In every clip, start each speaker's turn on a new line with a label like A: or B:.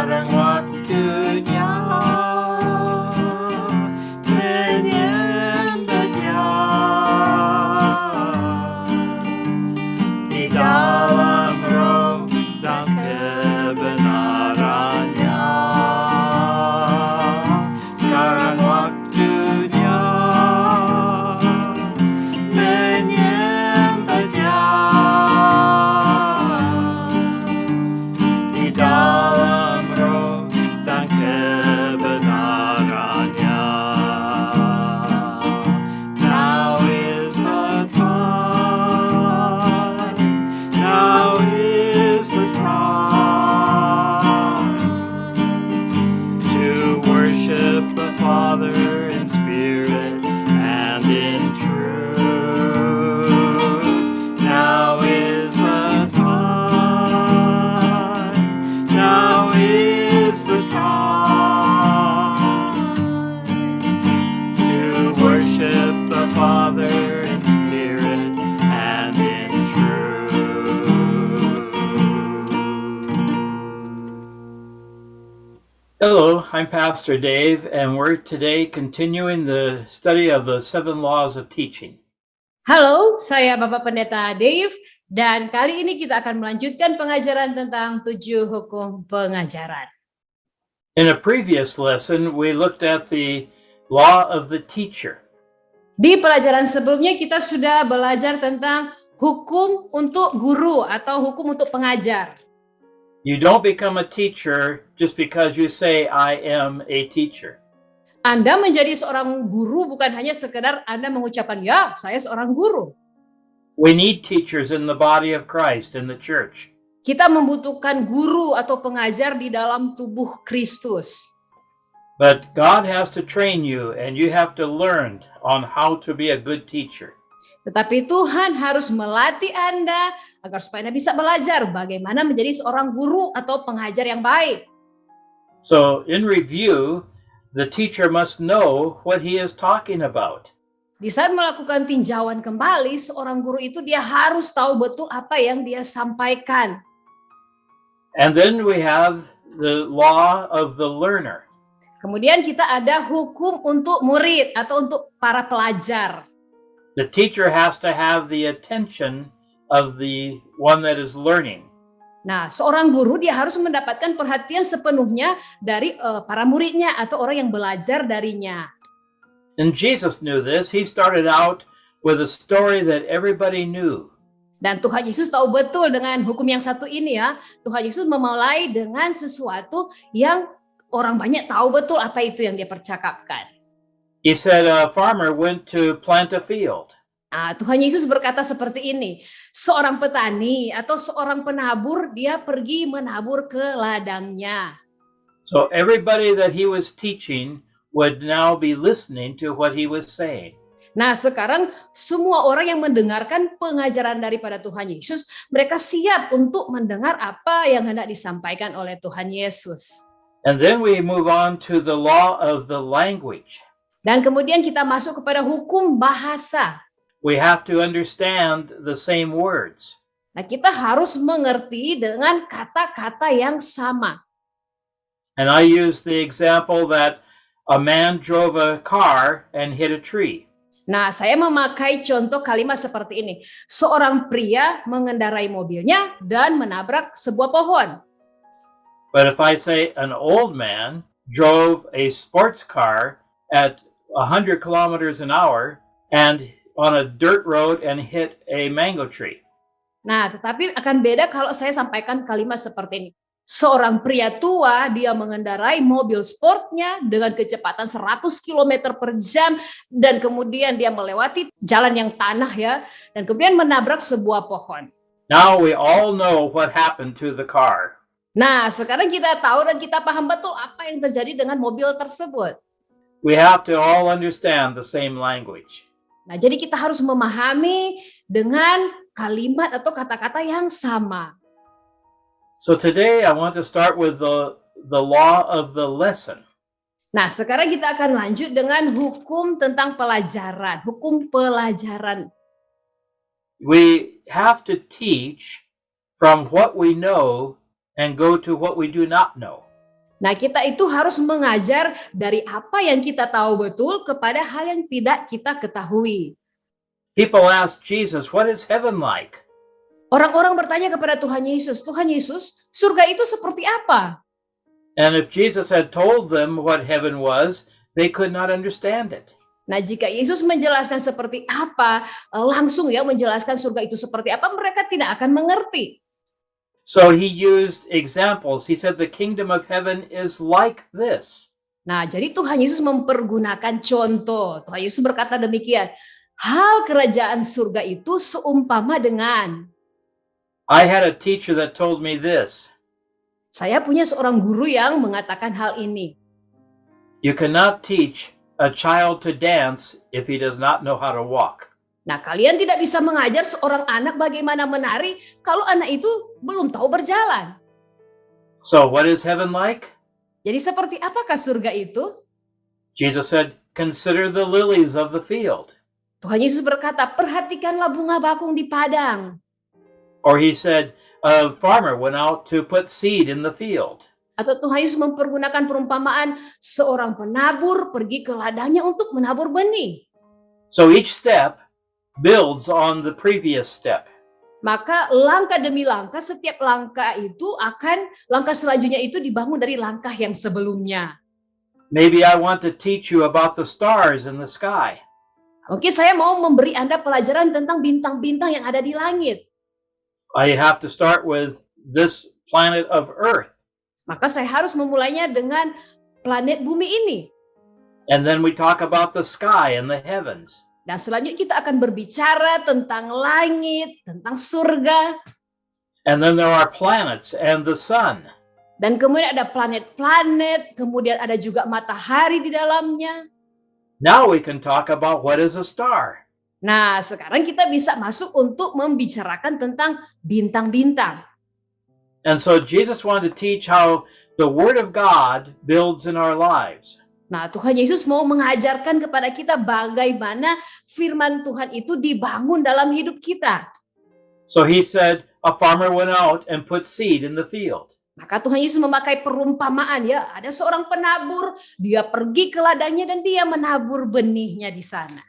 A: Sekarang waktunya menyembah Dia di dalam roh dan kebenarannya. Sekarang waktunya menyembah Dia di dalam roh dan kebenarannya. Now is the time, now is the time to worship the Father in spirit and in truth. Now is the time, now is the time to worship the Father in spirit and in truth.
B: Hello, I'm Pastor Dave, and we're today continuing the study of the 7 laws of teaching.
C: Halo, saya Bapak Pendeta Dave, dan kali ini kita akan melanjutkan pengajaran tentang 7 hukum pengajaran.
B: In a previous lesson, we looked at the law of the teacher.
C: Di pelajaran sebelumnya kita sudah belajar tentang hukum untuk guru atau hukum untuk pengajar.
B: You don't become a teacher just because you say, I am a teacher.
C: Anda menjadi seorang guru bukan hanya sekedar Anda mengucapkan, ya, saya seorang guru.
B: We need teachers in the body of Christ, in the church.
C: Kita membutuhkan guru atau pengajar di dalam tubuh Kristus.
B: But God has to train you, and you have to learn on how to be a good teacher.
C: Tetapi Tuhan harus melatih Anda agar supaya Anda bisa belajar bagaimana menjadi seorang guru atau pengajar yang baik.
B: So, in review, the teacher must know what he is talking about.
C: Di saat melakukan tinjauan kembali, seorang guru itu dia harus tahu betul apa yang dia sampaikan.
B: And then we have the law of the learner.
C: Kemudian kita ada hukum untuk murid atau untuk para pelajar.
B: The teacher has to have the attention of the one that is learning.
C: Nah, seorang guru dia harus mendapatkan perhatian sepenuhnya dari para muridnya atau orang yang belajar darinya.
B: And Jesus knew this. He started out with a story that everybody knew.
C: Dan Tuhan Yesus tahu betul dengan hukum yang satu ini ya. Tuhan Yesus memulai dengan sesuatu yang orang banyak tahu betul apa itu yang dia percakapkan.
B: He said a farmer went to plant a field.
C: Nah, Tuhan Yesus berkata seperti ini, seorang petani atau seorang penabur, dia pergi menabur ke ladangnya.
B: So everybody that he was teaching would now be listening to what he was saying.
C: Nah, sekarang semua orang yang mendengarkan pengajaran daripada Tuhan Yesus, mereka siap untuk mendengar apa yang hendak disampaikan oleh Tuhan Yesus.
B: And then we move on to the law of the language.
C: Dan kemudian kita masuk kepada hukum bahasa.
B: We have to understand the same words.
C: Nah, kita harus mengerti dengan kata-kata yang sama.
B: And I use the example that a man drove a car and hit a tree.
C: Nah, saya memakai contoh kalimat seperti ini. Seorang pria mengendarai mobilnya dan menabrak sebuah pohon.
B: But if I say an old man drove a sports car at 100 kilometers an hour and on a dirt road and hit a mango tree.
C: Nah, tetapi akan beda kalau saya sampaikan kalimat seperti ini. Seorang pria tua, dia mengendarai mobil sportnya dengan kecepatan 100 km per jam dan kemudian dia melewati jalan yang tanah ya, dan kemudian menabrak sebuah pohon.
B: Now we all know what happened to the car.
C: Nah, sekarang kita tahu dan kita paham betul apa yang terjadi dengan mobil tersebut.
B: We have to all understand the same language.
C: Nah, jadi kita harus memahami dengan kalimat atau kata-kata yang sama.
B: So today I want to start with the law of the lesson.
C: Nah, sekarang kita akan lanjut dengan hukum tentang pelajaran, hukum pelajaran.
B: We have to teach from what we know and go to what we do not know.
C: Nah, kita itu harus mengajar dari apa yang kita tahu betul kepada hal yang tidak kita ketahui.
B: People ask Jesus, "What is heaven like?"
C: Orang-orang bertanya kepada Tuhan Yesus, Tuhan Yesus, surga itu seperti apa?
B: And if Jesus had told them what heaven was, they could not understand it.
C: Nah, jika Yesus menjelaskan seperti apa, langsung ya menjelaskan surga itu seperti apa, mereka tidak akan mengerti.
B: So he used examples. He said, "The kingdom of heaven is like this."
C: Nah, jadi Tuhan Yesus mempergunakan contoh. Tuhan Yesus berkata demikian, hal kerajaan surga itu seumpama dengan.
B: I had a teacher that told me this.
C: Saya punya seorang guru yang mengatakan hal ini.
B: You cannot teach a child to dance if he does not know how to walk.
C: Nah, kalian tidak bisa mengajar seorang anak bagaimana menari kalau anak itu belum tahu berjalan.
B: So what is heaven like?
C: Jadi seperti apakah surga itu?
B: Jesus said, "Consider the lilies of the field."
C: Tuhan Yesus berkata, perhatikanlah bunga bakung di padang.
B: Or he said, a farmer went out to put seed in the field.
C: Atau Tuhan Yesus mempergunakan perumpamaan seorang penabur pergi ke ladangnya untuk menabur benih.
B: So each step builds on the previous step.
C: Maka langkah demi langkah, setiap langkah itu langkah selanjutnya itu dibangun dari langkah yang sebelumnya.
B: Maybe I want to teach you about the stars in the sky.
C: Mungkin saya mau memberi Anda pelajaran tentang bintang-bintang yang ada di langit.
B: I have to start with this planet of Earth.
C: Maka saya harus memulainya dengan planet bumi ini.
B: And then we talk about the sky and the heavens.
C: Dan selanjutnya kita akan berbicara tentang langit, tentang surga.
B: And then there are planets and the sun.
C: Dan kemudian ada planet-planet, kemudian ada juga matahari di dalamnya.
B: Now we can talk about what is a star.
C: Nah, sekarang kita bisa masuk untuk membicarakan tentang bintang-bintang.
B: And so Jesus wanted to teach how the Word of God builds in our lives.
C: Nah, Tuhan Yesus mau mengajarkan kepada kita bagaimana firman Tuhan itu dibangun dalam hidup kita.
B: So he said, a farmer went out and put seed in the field.
C: Maka Tuhan Yesus memakai perumpamaan ya, ada seorang penabur, dia pergi ke ladangnya dan dia menabur benihnya di sana.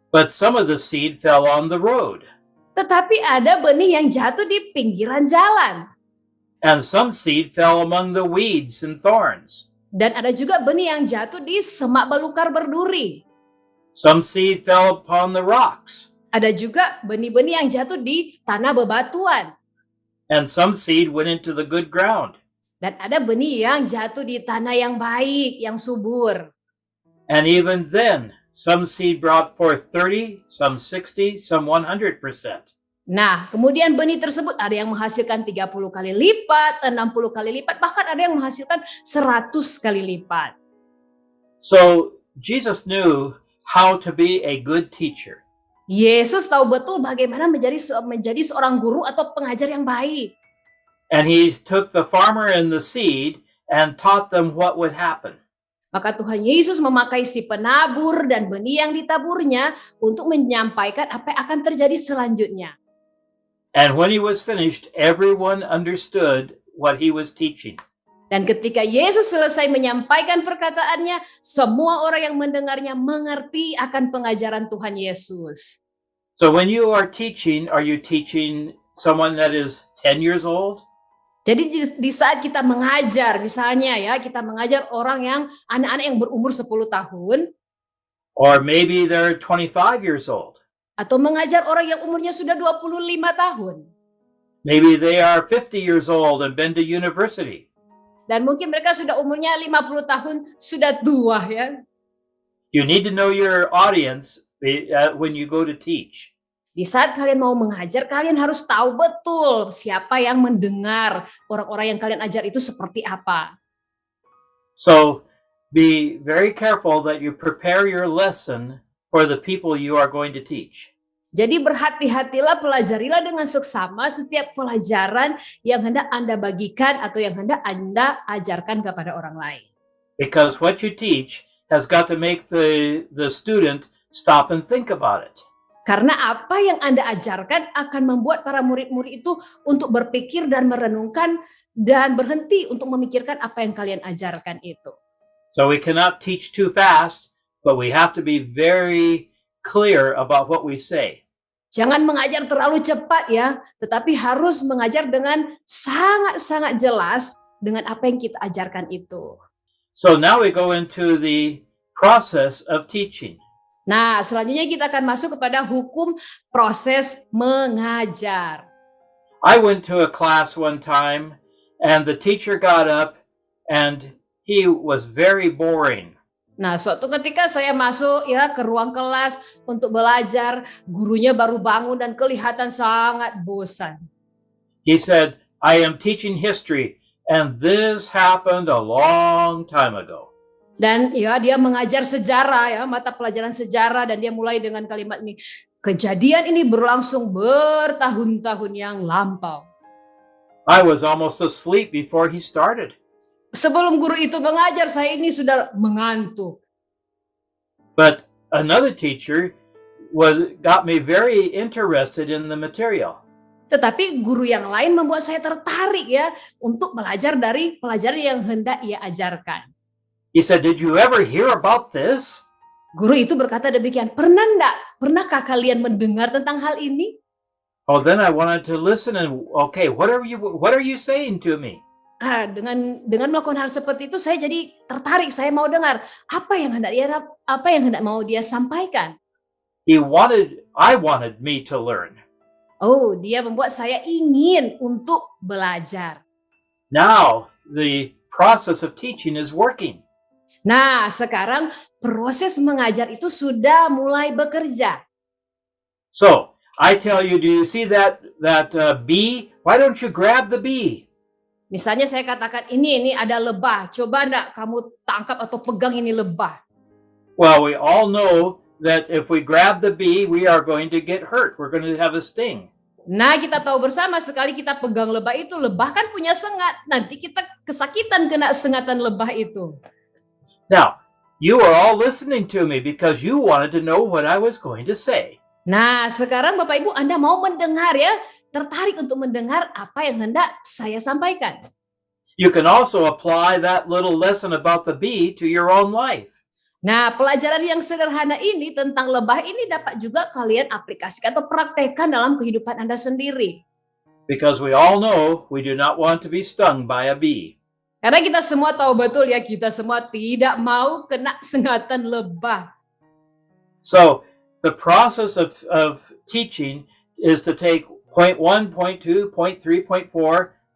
B: But some of the seed fell on the road.
C: Tetapi ada benih yang jatuh di pinggiran jalan.
B: And some seed fell among the weeds and thorns.
C: Dan ada juga benih yang jatuh di semak belukar berduri.
B: Some seed fell upon the rocks.
C: Ada juga benih-benih yang jatuh di tanah bebatuan.
B: And some seed went into the good ground.
C: Dan ada benih yang jatuh di tanah yang baik, yang subur.
B: And even then, some seed brought forth 30, some 60, some 100%.
C: Nah, kemudian benih tersebut ada yang menghasilkan 30 kali lipat, 60 kali lipat, bahkan ada yang menghasilkan 100 kali lipat.
B: So Jesus knew how to be a good teacher.
C: Yesus tahu betul bagaimana menjadi seorang guru atau pengajar yang baik.
B: And he took the farmer and the seed and taught them what would happen.
C: Maka Tuhan Yesus memakai si penabur dan benih yang ditaburnya untuk menyampaikan apa yang akan terjadi selanjutnya.
B: And when he was finished, everyone understood what he was teaching.
C: Dan ketika Yesus selesai menyampaikan perkataannya, semua orang yang mendengarnya mengerti akan pengajaran Tuhan Yesus.
B: So when you are teaching, are you teaching someone that is 10 years old?
C: Jadi di saat kita mengajar, misalnya ya, kita mengajar anak-anak yang berumur 10 tahun.
B: Or maybe they're 25 years old.
C: Atau mengajar orang yang umurnya sudah 25 tahun.
B: Maybe they are 50 years old and been to university.
C: Dan mungkin mereka sudah umurnya 50 tahun, sudah tua ya.
B: You need to know your audience when you go to teach.
C: Di saat kalian mau mengajar, kalian harus tahu betul siapa yang mendengar, orang-orang yang kalian ajar itu seperti apa.
B: So be very careful that you prepare your lesson for the people you are going to teach.
C: Jadi berhati-hatilah, pelajarilah dengan seksama setiap pelajaran yang hendak Anda bagikan atau yang hendak Anda ajarkan kepada orang lain.
B: Because what you teach has got to make the student stop and think about it.
C: Karena apa yang Anda ajarkan akan membuat para murid-murid itu untuk berpikir dan merenungkan dan berhenti untuk memikirkan apa yang kalian ajarkan itu.
B: So we cannot teach too fast, but we have to be very clear about what we say.
C: Jangan mengajar terlalu cepat ya, tetapi harus mengajar dengan sangat-sangat jelas dengan apa yang kita ajarkan itu.
B: So now we go into the process of teaching.
C: Nah, selanjutnya kita akan masuk kepada hukum proses mengajar.
B: I went to a class one time and the teacher got up and he was very boring.
C: Nah, suatu ketika saya masuk ya ke ruang kelas untuk belajar, gurunya baru bangun dan kelihatan sangat bosan.
B: He said, I am teaching history and this happened a long time ago.
C: Dan ya dia mengajar sejarah ya, mata pelajaran sejarah, dan dia mulai dengan kalimat ini. Kejadian ini berlangsung bertahun-tahun yang lampau.
B: I was almost asleep before he started.
C: Sebelum guru itu mengajar, saya ini sudah mengantuk.
B: But another teacher got me very interested in the material.
C: Tetapi guru yang lain membuat saya tertarik ya untuk belajar dari pelajaran yang hendak ia ajarkan.
B: He said, did you ever hear about this?
C: Guru itu berkata demikian, pernahkah kalian mendengar tentang hal ini?
B: Oh, then I wanted to listen and okay, what are you saying to me?
C: Dengan melakukan hal seperti itu saya jadi tertarik, saya mau dengar apa yang hendak mau dia sampaikan.
B: I wanted me to learn.
C: Oh, dia membuat saya ingin untuk belajar.
B: Now the process of teaching is working.
C: Nah, sekarang proses mengajar itu sudah mulai bekerja.
B: So, I tell you, do you see that bee? Why don't you grab the bee?
C: Misalnya saya katakan ini ada lebah, coba enggak kamu tangkap atau pegang ini lebah.
B: Well, we all know that if we grab the bee, we are going to get hurt. We're going to have a sting.
C: Nah, kita tahu bersama sekali kita pegang lebah itu, lebah kan punya sengat. Nanti kita kesakitan kena sengatan lebah itu.
B: Now, you are all listening to me because you wanted to know what I was going to say.
C: Nah, sekarang Bapak Ibu Anda mau mendengar ya, tertarik untuk mendengar apa yang hendak saya sampaikan.
B: You can also apply that little lesson about the bee to your own life.
C: Nah, pelajaran yang sederhana ini tentang lebah ini dapat juga kalian aplikasikan atau praktekkan dalam kehidupan Anda sendiri.
B: Because we all know we do not want to be stung by a bee.
C: Karena kita semua tahu betul ya, kita semua tidak mau kena sengatan lebah.
B: So, the process of teaching is to take point 1, point 2, point 3, point 4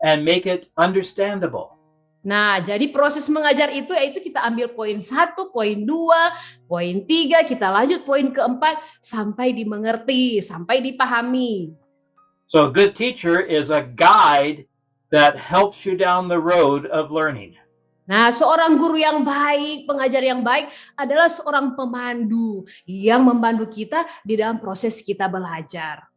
B: and make it understandable.
C: Nah, jadi proses mengajar itu yaitu kita ambil poin 1, poin 2, poin 3, kita lanjut poin keempat sampai dimengerti, sampai dipahami.
B: So a good teacher is a guide that helps you down the road of learning.
C: Nah, seorang guru yang baik, pengajar yang baik adalah seorang pemandu yang membantu kita di dalam proses kita belajar.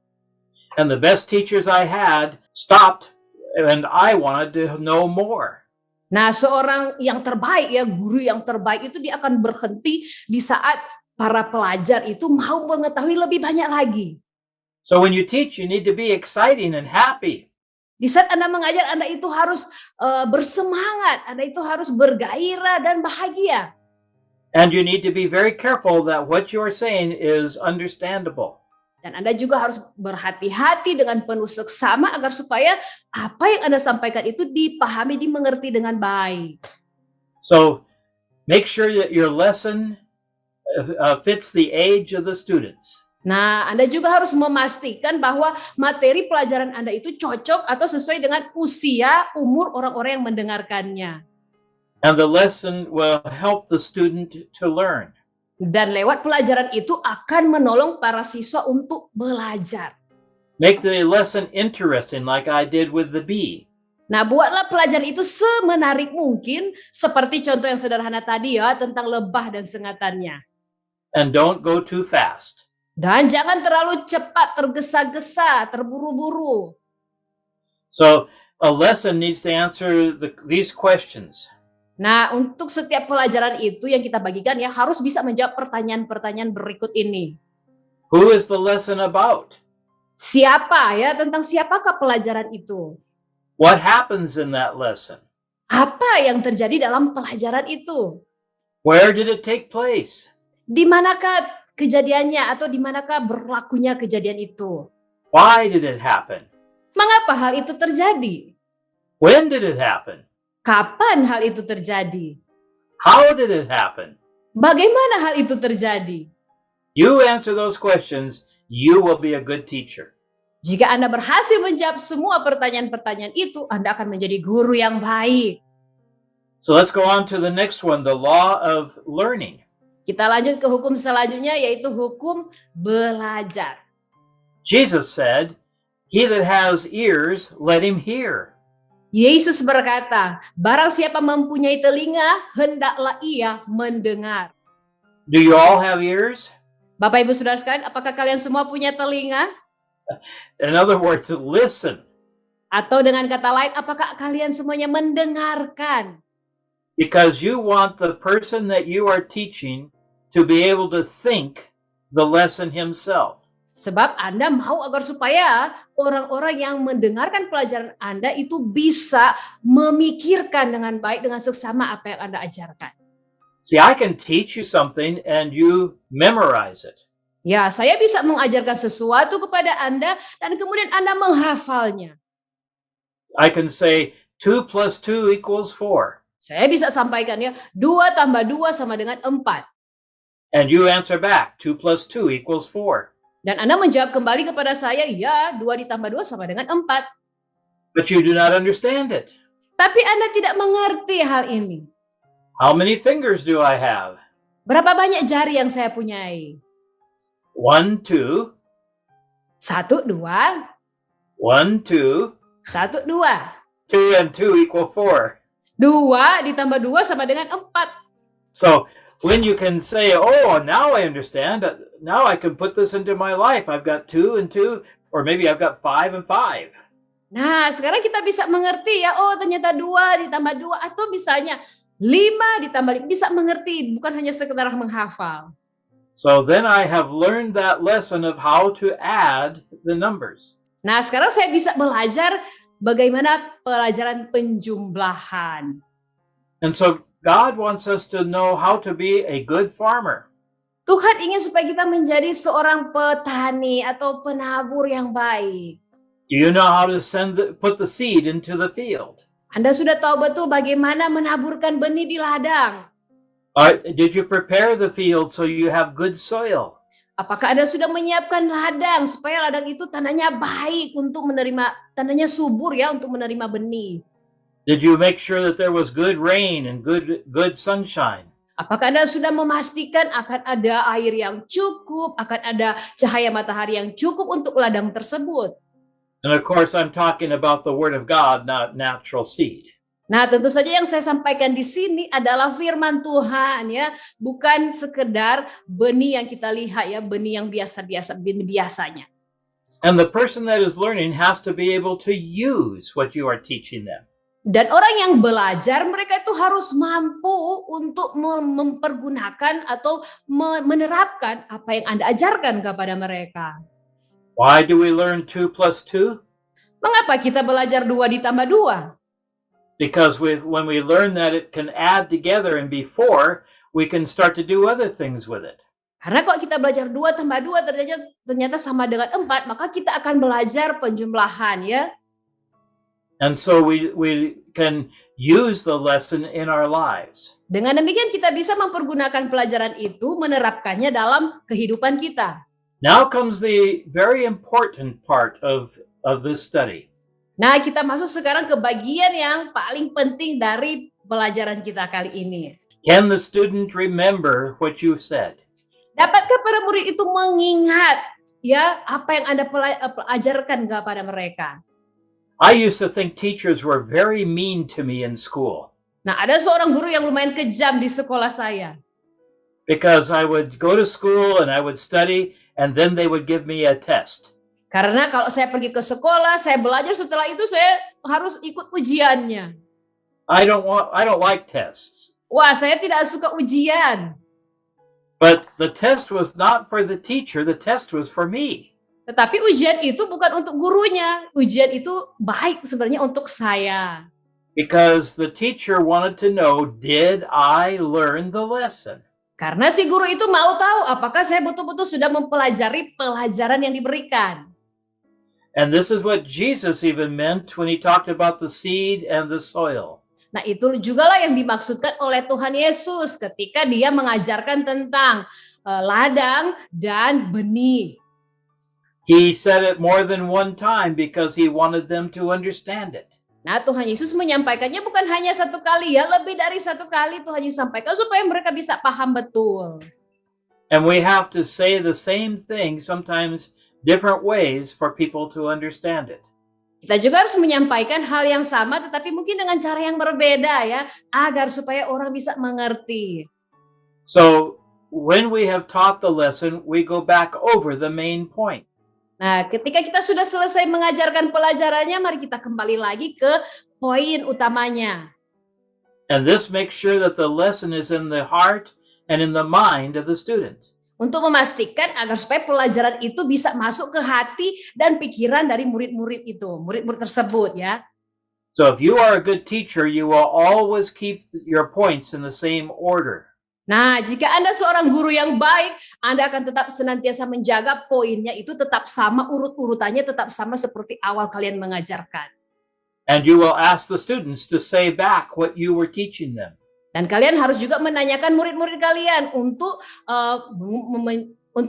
B: And the best teachers I had stopped and I wanted to know more.
C: Nah, seorang yang terbaik ya, guru yang terbaik itu dia akan berhenti di saat para pelajar itu mau mengetahui lebih banyak lagi.
B: So when you teach, you need to be exciting and happy.
C: Di saat Anda mengajar, Anda itu harus bersemangat, Anda itu harus bergairah dan bahagia.
B: And you need to be very careful that what you are saying is understandable.
C: Dan Anda juga harus berhati-hati dengan penuh seksama agar supaya apa yang Anda sampaikan itu dipahami, dimengerti dengan baik.
B: So make sure that your lesson fits the age of the students.
C: Nah, Anda juga harus memastikan bahwa materi pelajaran Anda itu cocok atau sesuai dengan usia, umur orang-orang yang mendengarkannya.
B: And the lesson will help the student to learn.
C: Dan lewat pelajaran itu akan menolong para siswa untuk belajar.
B: Make the lesson interesting like I did with the bee.
C: Nah, buatlah pelajaran itu semenarik mungkin seperti contoh yang sederhana tadi ya tentang lebah dan sengatannya.
B: And don't go too fast.
C: Dan jangan terlalu cepat, tergesa-gesa, terburu-buru.
B: So a lesson needs to answer these questions.
C: Nah, untuk setiap pelajaran itu yang kita bagikan ya harus bisa menjawab pertanyaan-pertanyaan berikut ini.
B: Who is the lesson about?
C: Siapa ya? Tentang siapakah pelajaran itu?
B: What happens in that lesson?
C: Apa yang terjadi dalam pelajaran itu?
B: Where did it take place?
C: Di manakah kejadiannya atau di manakah berlakunya kejadian itu?
B: Why did it happen?
C: Mengapa hal itu terjadi?
B: When did it happen?
C: Kapan hal itu terjadi?
B: How did it happen?
C: Bagaimana hal itu terjadi?
B: You answer those questions, you will be a good teacher.
C: Jika Anda berhasil menjawab semua pertanyaan-pertanyaan itu, Anda akan menjadi guru yang baik.
B: So let's go on to the next one, the law of learning.
C: Kita lanjut ke hukum selanjutnya, yaitu hukum belajar.
B: Jesus said, "He that has ears, let him hear."
C: Yesus berkata, barang siapa mempunyai telinga, hendaklah ia mendengar.
B: Do you all have ears?
C: Bapak Ibu Saudara sekalian, apakah kalian semua punya telinga?
B: In other words, listen.
C: Atau dengan kata lain, apakah kalian semuanya mendengarkan?
B: Because you want the person that you are teaching to be able to think the lesson himself.
C: Sebab Anda mau agar supaya orang-orang yang mendengarkan pelajaran Anda itu bisa memikirkan dengan baik, dengan seksama apa yang Anda ajarkan.
B: See, I can teach you something and you memorize it.
C: Ya, saya bisa mengajarkan sesuatu kepada Anda dan kemudian Anda menghafalnya.
B: I can say 2 plus 2 equals 4.
C: Saya bisa sampaikan ya, 2 tambah 2 sama dengan 4.
B: And you answer back, 2 plus 2 equals 4.
C: Dan Anda menjawab kembali kepada saya, ya 2 ditambah 2 sama dengan 4.
B: But you do not understand it.
C: Tapi Anda tidak mengerti hal ini.
B: How many fingers do I have?
C: Berapa banyak jari yang saya punyai?
B: 1, 2,
C: 1, 2,
B: 1, 2,
C: 1, 2.
B: 2 and 2 equal 4.
C: 2 ditambah 2 sama dengan 4.
B: So when you can say, oh, now I understand, now I can put this into my life. I've got 2 and 2, or maybe I've got 5 and 5.
C: Nah, sekarang kita bisa mengerti ya, oh ternyata 2 ditambah 2, atau misalnya 5 ditambah 5, bisa mengerti, bukan hanya sekedar menghafal.
B: So then I have learned that lesson of how to add the numbers.
C: Nah, sekarang saya bisa belajar bagaimana pelajaran penjumlahan.
B: And so God wants us to know how to be a good farmer.
C: Tuhan ingin supaya kita menjadi seorang petani atau penabur yang baik.
B: You know how to put the seed into the field.
C: Anda sudah tahu betul bagaimana menaburkan benih di ladang.
B: Did you prepare the field so you have good soil?
C: Apakah Anda sudah menyiapkan ladang supaya ladang itu tanahnya baik untuk menerima, tanahnya subur ya untuk menerima benih?
B: Did you make sure that there was good rain and good sunshine?
C: Apakah Anda sudah memastikan akan ada air yang cukup, akan ada cahaya matahari yang cukup untuk ladang tersebut?
B: And of course, I'm talking about the Word of God, not natural seed.
C: Nah, tentu saja yang saya sampaikan di sini adalah firman Tuhan ya, bukan sekedar benih yang kita lihat ya, benih yang biasa-biasa, benih biasanya.
B: And the person that is learning has to be able to use what you are teaching them.
C: Dan orang yang belajar, mereka itu harus mampu untuk mempergunakan atau menerapkan apa yang Anda ajarkan kepada mereka.
B: Why do we learn 2 plus 2?
C: Mengapa kita belajar 2 ditambah 2?
B: Because when we learn that it can add together and be 4, we can start to do other things with it.
C: Karena kalau kita belajar 2 tambah 2 ternyata sama dengan 4, maka kita akan belajar penjumlahan ya.
B: And so we can use the lesson in our lives.
C: Dengan demikian kita bisa mempergunakan pelajaran itu, menerapkannya dalam kehidupan kita.
B: Now comes the very important part of this study.
C: Nah, kita masuk sekarang ke bagian yang paling penting dari pelajaran kita kali ini.
B: Can the student remember what you said?
C: Dapatkah para murid itu mengingat ya apa yang Anda ajarkan kepada mereka?
B: I used to think teachers were very mean to me in school.
C: Nah, ada seorang guru yang lumayan kejam di sekolah saya.
B: Because I would go to school and I would study and then they would give me a test.
C: Karena kalau saya pergi ke sekolah, saya belajar, setelah itu saya harus ikut ujiannya.
B: I don't like tests.
C: Wah, saya tidak suka ujian.
B: But the test was not for the teacher, the test was for me.
C: Tetapi ujian itu bukan untuk gurunya, ujian itu baik sebenarnya untuk saya.
B: because the teacher wanted to know, did I learn the lesson?
C: Karena si guru itu mau tahu apakah saya betul-betul sudah mempelajari pelajaran yang diberikan.
B: And this is what Jesus even meant when he talked about the seed and the soil.
C: Nah, itu juga lah yang dimaksudkan oleh Tuhan Yesus ketika dia mengajarkan tentang ladang dan benih.
B: He said it more than one time because he wanted them to understand it.
C: Nah, Tuhan Yesus menyampaikannya bukan hanya satu kali ya, lebih dari satu kali Tuhan Yesus sampaikan supaya mereka bisa paham betul.
B: And we have to say the same thing, sometimes different ways, for people to understand it.
C: Kita juga harus menyampaikan hal yang sama tetapi mungkin dengan cara yang berbeda ya, agar supaya orang bisa mengerti.
B: So when we have taught the lesson, we go back over the main point.
C: Nah, ketika kita sudah selesai mengajarkan pelajarannya, mari kita kembali lagi ke poin utamanya.
B: And this makes sure that the lesson is in the heart and in the mind of the student.
C: Untuk memastikan agar supaya pelajaran itu bisa masuk ke hati dan pikiran dari murid-murid itu, murid-murid tersebut ya.
B: So if you are a good teacher, you will always keep your points in the same order.
C: Nah, jika Anda seorang guru yang baik, Anda akan tetap senantiasa menjaga poinnya itu tetap sama, urut-urutannya tetap sama seperti awal kalian mengajarkan.
B: And you will ask the students to say back what you were teaching them.
C: Dan kalian harus juga menanyakan murid-murid kalian untuk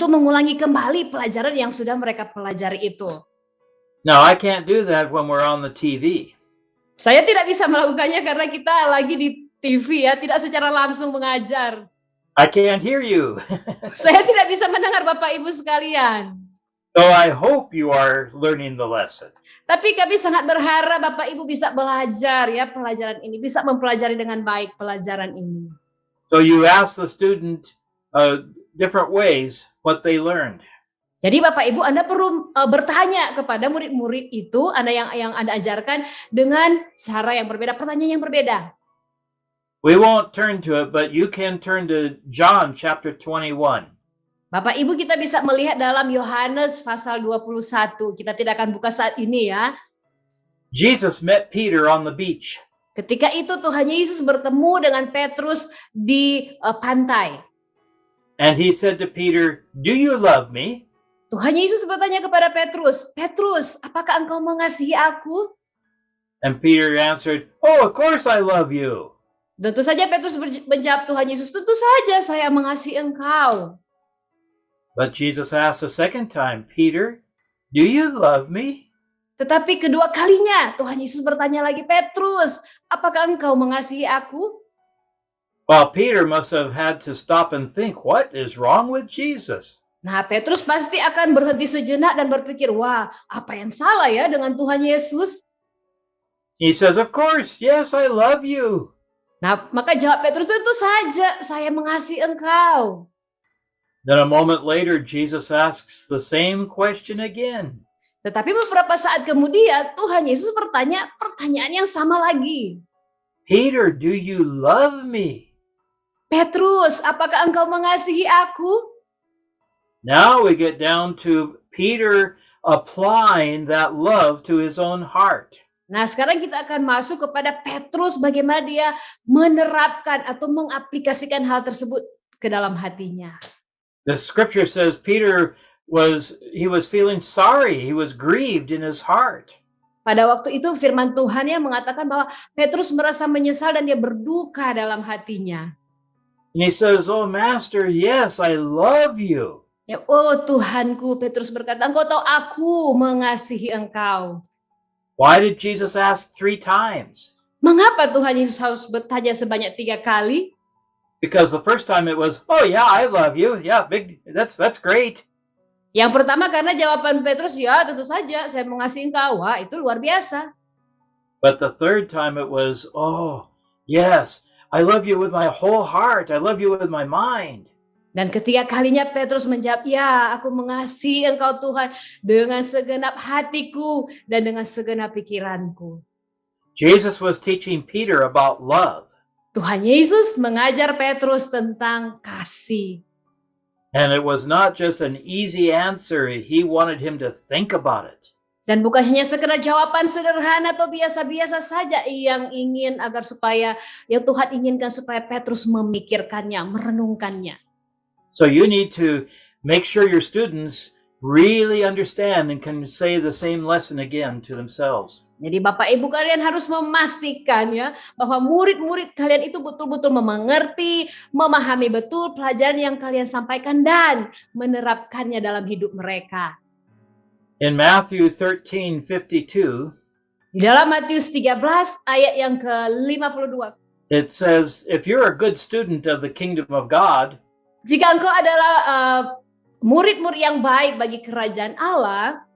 C: mengulangi kembali pelajaran yang sudah mereka pelajari itu.
B: Now, I can't do that when we're on the TV.
C: Saya tidak bisa melakukannya karena kita lagi di TV ya, tidak secara langsung mengajar.
B: I can't hear you.
C: Saya tidak bisa mendengar Bapak Ibu sekalian.
B: So I hope you are learning the lesson.
C: Tapi kami sangat berharap Bapak Ibu bisa belajar ya pelajaran ini, bisa mempelajari dengan baik pelajaran ini.
B: So you ask the student different ways what they learned.
C: Jadi Bapak Ibu Anda perlu bertanya kepada murid-murid itu, Anda yang Anda ajarkan dengan cara yang berbeda, pertanyaan yang berbeda.
B: We won't turn to it, but you can turn to John chapter 21.
C: Bapak Ibu kita bisa melihat dalam Yohanes pasal 21. Kita tidak akan buka saat ini ya.
B: Jesus met Peter on the beach.
C: Ketika itu Tuhan Yesus bertemu dengan Petrus di pantai.
B: And he said to Peter, "Do you love me?"
C: Tuhan Yesus bertanya kepada Petrus, "Petrus, apakah engkau mengasihi aku?"
B: And Peter answered, "Oh, of course I love you."
C: Tentu saja Petrus menjawab Tuhan Yesus, "Tentu saja saya mengasihi engkau."
B: But Jesus asked a second time, "Peter, do you love me?"
C: Tetapi kedua kalinya Tuhan Yesus bertanya lagi, "Petrus, apakah engkau mengasihi aku?"
B: Well, Peter must have had to stop and think, what is wrong with Jesus?
C: Nah, Petrus pasti akan berhenti sejenak dan berpikir, wah, apa yang salah ya dengan Tuhan Yesus?
B: He says, "Of course, yes, I love you."
C: Nah, maka jawab Petrus, "Tentu saja saya mengasihi engkau."
B: Then a moment later, Jesus asks the same question again.
C: Tetapi beberapa saat kemudian Tuhan Yesus bertanya pertanyaan yang sama lagi.
B: "Peter, do you love me?"
C: "Petrus, apakah engkau mengasihi aku?"
B: Now we get down to Peter applying that love to his own heart.
C: Nah, sekarang kita akan masuk kepada Petrus bagaimana dia menerapkan atau mengaplikasikan hal tersebut ke dalam hatinya.
B: The scripture says Peter was feeling sorry, he was grieved in his heart.
C: Pada waktu itu firman Tuhan yang mengatakan bahwa Petrus merasa menyesal dan dia berduka dalam hatinya.
B: And he says, "Oh Master, yes, I love you."
C: Ya, oh Tuhanku, Petrus berkata, "Engkau tahu aku mengasihi engkau."
B: Why did Jesus ask 3 times?
C: Mengapa Tuhan Yesus harus bertanya sebanyak 3 kali?
B: Because the first time it was, "Oh yeah, I love you. Yeah, that's great."
C: Yang pertama karena jawaban Petrus, ya tentu saja saya mengasihi engkau. Wah, itu luar biasa.
B: But the third time it was, "Oh, yes, I love you with my whole heart. I love you with my mind."
C: Dan ketiga kalinya Petrus menjawab, "Ya, aku mengasihi engkau Tuhan dengan segenap hatiku dan dengan segenap pikiranku."
B: Jesus was teaching Peter about love.
C: Tuhan Yesus mengajar Petrus tentang kasih.
B: And it was not just an easy answer. He wanted him to think about it.
C: Dan bukan hanya sekedar jawaban sederhana atau biasa-biasa saja yang ingin agar supaya yang Tuhan inginkan supaya Petrus memikirkannya, merenungkannya.
B: So you need to make sure your students really understand and can say the same lesson again to themselves.
C: Jadi Bapak Ibu kalian harus memastikan ya bahwa murid-murid kalian itu betul-betul mengerti, memahami betul pelajaran yang kalian sampaikan dan menerapkannya dalam hidup mereka.
B: In Matthew 13:52,
C: Di dalam Matius 13 ayat yang ke-52.
B: it says, if you're a good student of the kingdom of God,
C: Jika engkau adalah murid-murid yang baik bagi kerajaan Allah,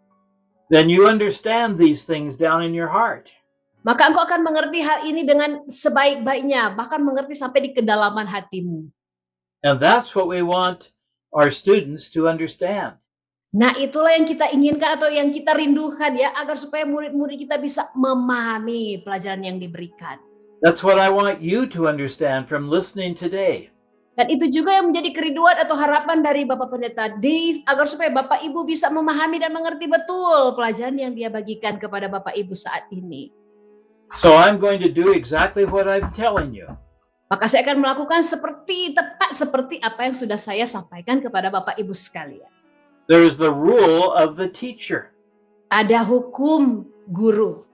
B: then you understand these things down in your heart.
C: maka engkau akan mengerti hal ini dengan sebaik-baiknya, bahkan mengerti sampai di kedalaman hatimu.
B: And that's what we want our students to understand.
C: Nah, itulah yang kita inginkan atau yang kita rindukan ya, agar supaya murid-murid kita bisa memahami pelajaran yang diberikan.
B: That's what I want you to understand from listening today.
C: Dan itu juga yang menjadi kerinduan atau harapan dari Bapak Pendeta Dave, agar supaya Bapak Ibu bisa memahami dan mengerti betul pelajaran yang dia bagikan kepada Bapak Ibu saat ini.
B: So I'm going to do exactly what I'm telling you.
C: Maka saya akan melakukan tepat seperti apa yang sudah saya sampaikan kepada Bapak Ibu sekalian.
B: There's the rule of the teacher.
C: Ada hukum guru.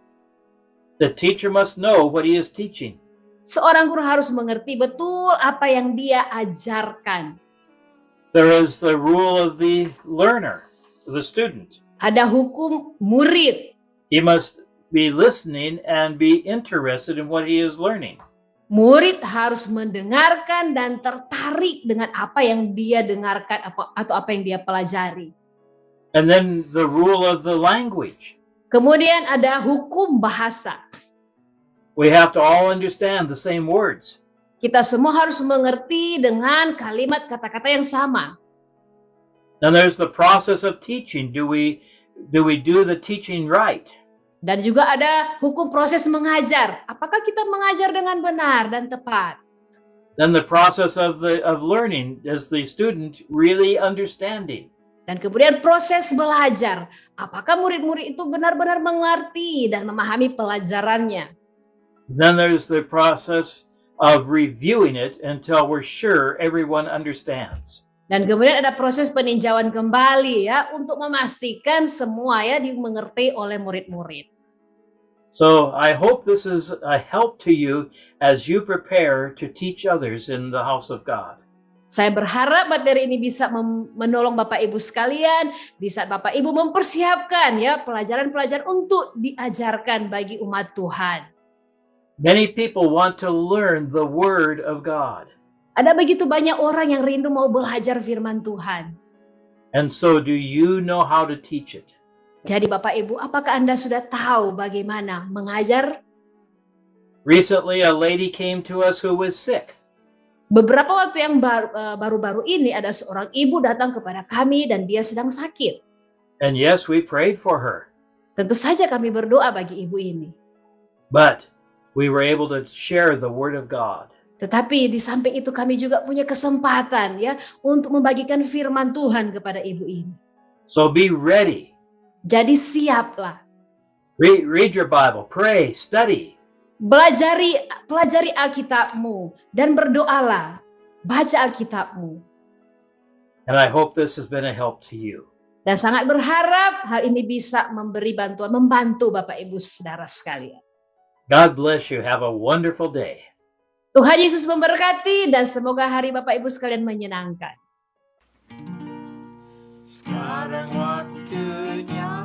B: The teacher must know what he is teaching.
C: Seorang guru harus mengerti betul apa yang dia ajarkan.
B: There is the rule of the learner, the student.
C: Ada hukum murid.
B: He must be listening and be interested in what he is learning.
C: Murid harus mendengarkan dan tertarik dengan apa yang dia dengarkan atau apa yang dia pelajari.
B: And then the rule of the language.
C: Kemudian ada hukum bahasa.
B: We have to all understand the same words.
C: Kita semua harus mengerti dengan kalimat kata-kata yang sama.
B: And there's the process of teaching. Do we do the teaching right?
C: Dan juga ada hukum proses mengajar. Apakah kita mengajar dengan benar dan tepat?
B: Then the process of learning, is the student really understanding?
C: Dan kemudian proses belajar. Apakah murid-murid itu benar-benar mengerti dan memahami pelajarannya?
B: Then there's the process of reviewing it until we're sure everyone understands.
C: Dan kemudian ada proses peninjauan kembali ya untuk memastikan semua ya dimengerti oleh murid-murid.
B: So I hope this is a help to you as you prepare to teach others in the house of God.
C: Saya berharap materi ini bisa menolong Bapak Ibu sekalian di saat Bapak Ibu mempersiapkan ya pelajaran-pelajaran untuk diajarkan bagi umat Tuhan.
B: Many people want to learn the word of God.
C: Ada begitu banyak orang yang rindu mau belajar firman Tuhan.
B: And so do you know how to teach it?
C: Jadi Bapak Ibu, apakah Anda sudah tahu bagaimana mengajar?
B: Recently, a lady came to us who was sick.
C: Beberapa waktu yang baru-baru ini ada seorang ibu datang kepada kami dan dia sedang sakit.
B: And yes, we prayed for her.
C: Tentu saja kami berdoa bagi ibu ini.
B: But we were able to share the word of God.
C: Tetapi di samping itu kami juga punya kesempatan ya untuk membagikan firman Tuhan kepada ibu ini.
B: So be ready.
C: Jadi siaplah.
B: Read your Bible, pray, study.
C: Pelajari Alkitabmu dan berdoalah. Baca Alkitabmu.
B: And I hope this has been a help to you.
C: Dan sangat berharap hal ini bisa memberi bantuan, membantu Bapak Ibu Saudara sekalian.
B: God bless you. Have a wonderful day.
C: Tuhan Yesus memberkati dan semoga hari Bapak Ibu sekalian menyenangkan.
A: Sekarang waktunya